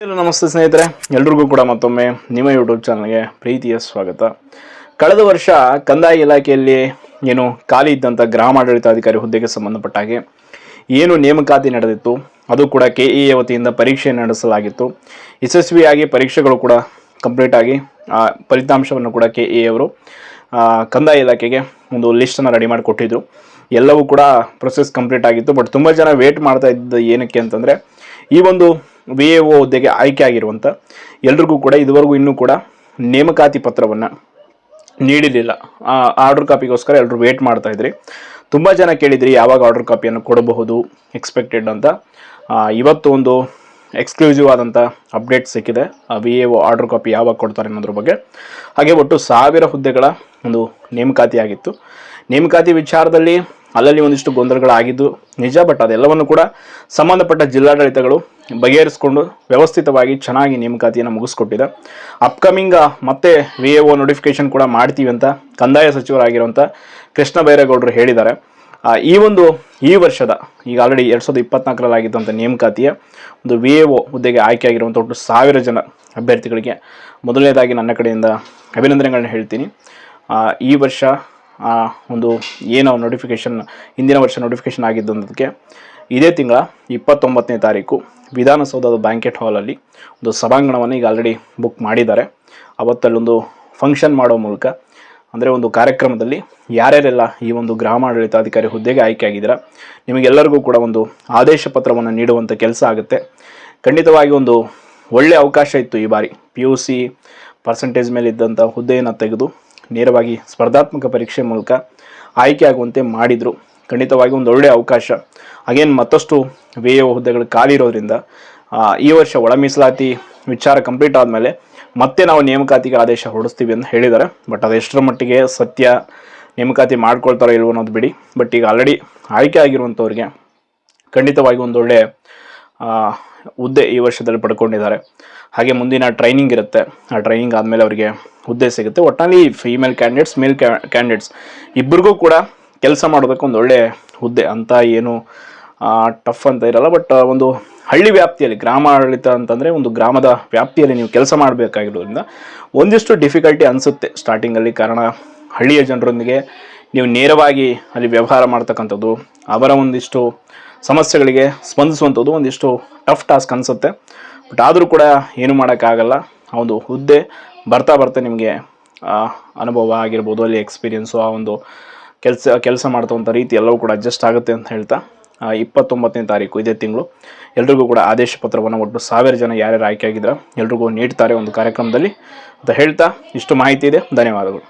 ನಮಸ್ತೆ ಸ್ನೇಹಿತರೆ, ಎಲ್ರಿಗೂ ಕೂಡ ಮತ್ತೊಮ್ಮೆ ನಿಮ್ಮ ಯೂಟ್ಯೂಬ್ ಚಾನಲ್ಗೆ ಪ್ರೀತಿಯ ಸ್ವಾಗತ. ಕಳೆದ ವರ್ಷ ಕಂದಾಯ ಇಲಾಖೆಯಲ್ಲಿ ಏನು ಖಾಲಿ ಇದ್ದಂಥ ಗ್ರಾಮಾಡಳಿತಾಧಿಕಾರಿ ಹುದ್ದೆಗೆ ಸಂಬಂಧಪಟ್ಟ ಹಾಗೆ ಏನು ನೇಮಕಾತಿ ನಡೆದಿತ್ತು, ಅದು ಕೂಡ KEA ವತಿಯಿಂದ ಪರೀಕ್ಷೆ ನಡೆಸಲಾಗಿತ್ತು. ಯಶಸ್ವಿಯಾಗಿ ಪರೀಕ್ಷೆಗಳು ಕೂಡ ಕಂಪ್ಲೀಟ್ ಆಗಿ ಫಲಿತಾಂಶವನ್ನು ಕೂಡ KEA ಅವರು ಕಂದಾಯ ಇಲಾಖೆಗೆ ಒಂದು ಲಿಸ್ಟನ್ನು ರೆಡಿ ಮಾಡಿ ಕೊಟ್ಟಿದ್ರು. ಎಲ್ಲವೂ ಕೂಡ ಪ್ರೊಸೆಸ್ ಕಂಪ್ಲೀಟ್ ಆಗಿತ್ತು. ಬಟ್ ತುಂಬ ಜನ ವೇಟ್ ಮಾಡ್ತಾ ಇದ್ದ ಏನಕ್ಕೆ ಅಂತಂದರೆ, ಈ ಒಂದು VAO ಹುದ್ದೆಗೆ ಆಯ್ಕೆ ಆಗಿರುವಂಥ ಎಲ್ರಿಗೂ ಕೂಡ ಇದುವರೆಗೂ ಇನ್ನೂ ಕೂಡ ನೇಮಕಾತಿ ಪತ್ರವನ್ನು ನೀಡಿರಲಿಲ್ಲ. ಆರ್ಡರ್ ಕಾಪಿಗೋಸ್ಕರ ಎಲ್ಲರೂ ವೇಟ್ ಮಾಡ್ತಾ ಇದ್ರಿ. ತುಂಬ ಜನ ಕೇಳಿದ್ರಿ ಯಾವಾಗ ಆರ್ಡರ್ ಕಾಪಿಯನ್ನು ಕೊಡಬಹುದು ಎಕ್ಸ್ಪೆಕ್ಟೆಡ್ ಅಂತ. ಇವತ್ತು ಒಂದು ಎಕ್ಸ್ಕ್ಲೂಸಿವ್ ಆದಂಥ ಅಪ್ಡೇಟ್ ಸಿಕ್ಕಿದೆ. VAO ಆರ್ಡರ್ ಕಾಪಿ ಯಾವಾಗ ಕೊಡ್ತಾರೆ ಅನ್ನೋದ್ರ ಬಗ್ಗೆ. ಹಾಗೆ ಒಟ್ಟು 1000 ಹುದ್ದೆಗಳ ಒಂದು ನೇಮಕಾತಿ ಆಗಿತ್ತು. ನೇಮಕಾತಿ ವಿಚಾರದಲ್ಲಿ ಅಲ್ಲಲ್ಲಿ ಒಂದಿಷ್ಟು ಗೊಂದಲಗಳಾಗಿದ್ದು ನಿಜ. ಬಟ್ ಅದೆಲ್ಲವನ್ನು ಕೂಡ ಸಂಬಂಧಪಟ್ಟ ಜಿಲ್ಲಾಡಳಿತಗಳು ಬಗೆಹರಿಸಿಕೊಂಡು ವ್ಯವಸ್ಥಿತವಾಗಿ ಚೆನ್ನಾಗಿ ನೇಮಕಾತಿಯನ್ನು ಮುಗಿಸ್ಕೊಟ್ಟಿದೆ. ಅಪ್ಕಮಿಂಗ್ ಮತ್ತೆ VAO ನೋಟಿಫಿಕೇಶನ್ ಕೂಡ ಮಾಡ್ತೀವಿ ಅಂತ ಕಂದಾಯ ಸಚಿವರಾಗಿರುವಂಥ ಕೃಷ್ಣ ಬೈರೇಗೌಡರು ಹೇಳಿದ್ದಾರೆ. ಈ ವರ್ಷದ ಈಗ ಆಲ್ರೆಡಿ 2024ರಲ್ಲಿ ಆಗಿದ್ದಂಥ ನೇಮಕಾತಿಯ ಒಂದು VAO ಹುದ್ದೆಗೆ ಆಯ್ಕೆಯಾಗಿರುವಂಥ ಒಟ್ಟು 1000 ಜನ ಅಭ್ಯರ್ಥಿಗಳಿಗೆ ಮೊದಲನೇದಾಗಿ ನನ್ನ ಕಡೆಯಿಂದ ಅಭಿನಂದನೆಗಳನ್ನ ಹೇಳ್ತೀನಿ. ಈ ವರ್ಷ ಒಂದು ಏನೋ ನೋಟಿಫಿಕೇಶನ್ ಹಿಂದಿನ ವರ್ಷ ನೋಟಿಫಿಕೇಶನ್ ಆಗಿದ್ದಕ್ಕೆ ಇದೇ ತಿಂಗಳ 29ನೇ ತಾರೀಕು ವಿಧಾನಸೌಧದ ಬ್ಯಾಂಕೆಟ್ ಹಾಲಲ್ಲಿ ಒಂದು ಸಭಾಂಗಣವನ್ನು ಈಗ ಆಲ್ರೆಡಿ ಬುಕ್ ಮಾಡಿದ್ದಾರೆ. ಅವತ್ತಲ್ಲೊಂದು ಫಂಕ್ಷನ್ ಮಾಡೋ ಮೂಲಕ, ಅಂದರೆ ಒಂದು ಕಾರ್ಯಕ್ರಮದಲ್ಲಿ ಯಾರ್ಯಾರೆಲ್ಲ ಈ ಒಂದು ಗ್ರಾಮಾಡಳಿತಾಧಿಕಾರಿ ಹುದ್ದೆಗೆ ಆಯ್ಕೆ ಆಗಿದ್ದೀರಾ ನಿಮಗೆಲ್ಲರಿಗೂ ಕೂಡ ಒಂದು ಆದೇಶ ಪತ್ರವನ್ನು ನೀಡುವಂಥ ಕೆಲಸ ಆಗುತ್ತೆ. ಖಂಡಿತವಾಗಿ ಒಂದು ಒಳ್ಳೆಯ ಅವಕಾಶ ಇತ್ತು. ಈ ಬಾರಿ PUC ಪರ್ಸೆಂಟೇಜ್ ಮೇಲೆ ಇದ್ದಂಥ ಹುದ್ದೆಯನ್ನು ತೆಗೆದು ನೇರವಾಗಿ ಸ್ಪರ್ಧಾತ್ಮಕ ಪರೀಕ್ಷೆ ಮೂಲಕ ಆಯ್ಕೆ ಆಗುವಂತೆ ಮಾಡಿದರು. ಖಂಡಿತವಾಗಿ ಒಂದು ಒಳ್ಳೆಯ ಅವಕಾಶ. ಹಾಗೇನು ಮತ್ತಷ್ಟು VAO ಹುದ್ದೆಗಳು ಖಾಲಿ ಇರೋದ್ರಿಂದ ಈ ವರ್ಷ ಒಳ ಮೀಸಲಾತಿ ವಿಚಾರ ಕಂಪ್ಲೀಟ್ ಆದಮೇಲೆ ಮತ್ತೆ ನಾವು ನೇಮಕಾತಿಗೆ ಆದೇಶ ಹೊರಡಿಸ್ತೀವಿ ಅಂತ ಹೇಳಿದ್ದಾರೆ. ಬಟ್ ಅದೆಷ್ಟರ ಮಟ್ಟಿಗೆ ಸತ್ಯ, ನೇಮಕಾತಿ ಮಾಡ್ಕೊಳ್ತಾರೋ ಇಲ್ವೋ ಅನ್ನೋದು ಬಿಡಿ. ಬಟ್ ಈಗ ಆಲ್ರೆಡಿ ಆಯ್ಕೆ ಆಗಿರುವಂಥವ್ರಿಗೆ ಖಂಡಿತವಾಗಿ ಒಂದು ಒಳ್ಳೆಯ ಹುದ್ದೆ ಈ ವರ್ಷದಲ್ಲಿ ಪಡ್ಕೊಂಡಿದ್ದಾರೆ. ಹಾಗೆ ಮುಂದಿನ ಟ್ರೈನಿಂಗ್ ಇರುತ್ತೆ. ಆ ಟ್ರೈನಿಂಗ್ ಆದಮೇಲೆ ಅವರಿಗೆ ಹುದ್ದೆ ಸಿಗುತ್ತೆ. ಒಟ್ಟಿನಲ್ಲಿ ಫೀಮೇಲ್ ಕ್ಯಾಂಡಿಡೇಟ್ಸ್, ಮೇಲ್ ಕ್ಯಾಂಡಿಡೇಟ್ಸ್ ಇಬ್ಬರಿಗೂ ಕೂಡ ಕೆಲಸ ಮಾಡೋದಕ್ಕೆ ಒಂದು ಒಳ್ಳೆ ಹುದ್ದೆ ಅಂತ ಏನು ಟಫ್ ಅಂತ ಇರಲ್ಲ. ಬಟ್ ಒಂದು ಹಳ್ಳಿ ವ್ಯಾಪ್ತಿಯಲ್ಲಿ ಗ್ರಾಮ ಆಡಳಿತ ಅಂತಂದರೆ ಒಂದು ಗ್ರಾಮದ ವ್ಯಾಪ್ತಿಯಲ್ಲಿ ನೀವು ಕೆಲಸ ಮಾಡಬೇಕಾಗಿರೋದ್ರಿಂದ ಒಂದಿಷ್ಟು ಡಿಫಿಕಲ್ಟಿ ಅನಿಸುತ್ತೆ ಸ್ಟಾರ್ಟಿಂಗಲ್ಲಿ. ಕಾರಣ ಹಳ್ಳಿಯ ಜನರೊಂದಿಗೆ ನೀವು ನೇರವಾಗಿ ಅಲ್ಲಿ ವ್ಯವಹಾರ ಮಾಡ್ತಕ್ಕಂಥದ್ದು, ಅವರ ಒಂದಿಷ್ಟು ಸಮಸ್ಯೆಗಳಿಗೆ ಸ್ಪಂದಿಸುವಂಥದ್ದು ಒಂದಿಷ್ಟು ಟಫ್ ಟಾಸ್ಕ್ ಅನಿಸುತ್ತೆ. ಬಟ್ ಆದರೂ ಕೂಡ ಏನು ಮಾಡೋಕ್ಕಾಗಲ್ಲ. ಆ ಒಂದು ಹುದ್ದೆ ಬರ್ತಾ ನಿಮಗೆ ಅನುಭವ ಆಗಿರ್ಬೋದು, ಅಲ್ಲಿ ಎಕ್ಸ್ಪೀರಿಯೆನ್ಸು, ಆ ಒಂದು ಕೆಲಸ ಮಾಡ್ತವಂಥ ರೀತಿ ಎಲ್ಲವೂ ಕೂಡ ಅಡ್ಜಸ್ಟ್ ಆಗುತ್ತೆ ಅಂತ ಹೇಳ್ತಾ 29ನೇ ತಾರೀಕು ಇದೇ ತಿಂಗಳು ಎಲ್ರಿಗೂ ಕೂಡ ಆದೇಶ ಪತ್ರವನ್ನು ಒಟ್ಟು 1000 ಜನ ಯಾರ್ಯಾರು ಆಯ್ಕೆ ಆಗಿದ್ರೆ ಎಲ್ರಿಗೂ ನೀಡ್ತಾರೆ ಒಂದು ಕಾರ್ಯಕ್ರಮದಲ್ಲಿ ಅಂತ ಹೇಳ್ತಾ ಇಷ್ಟು ಮಾಹಿತಿ ಇದೆ. ಧನ್ಯವಾದಗಳು.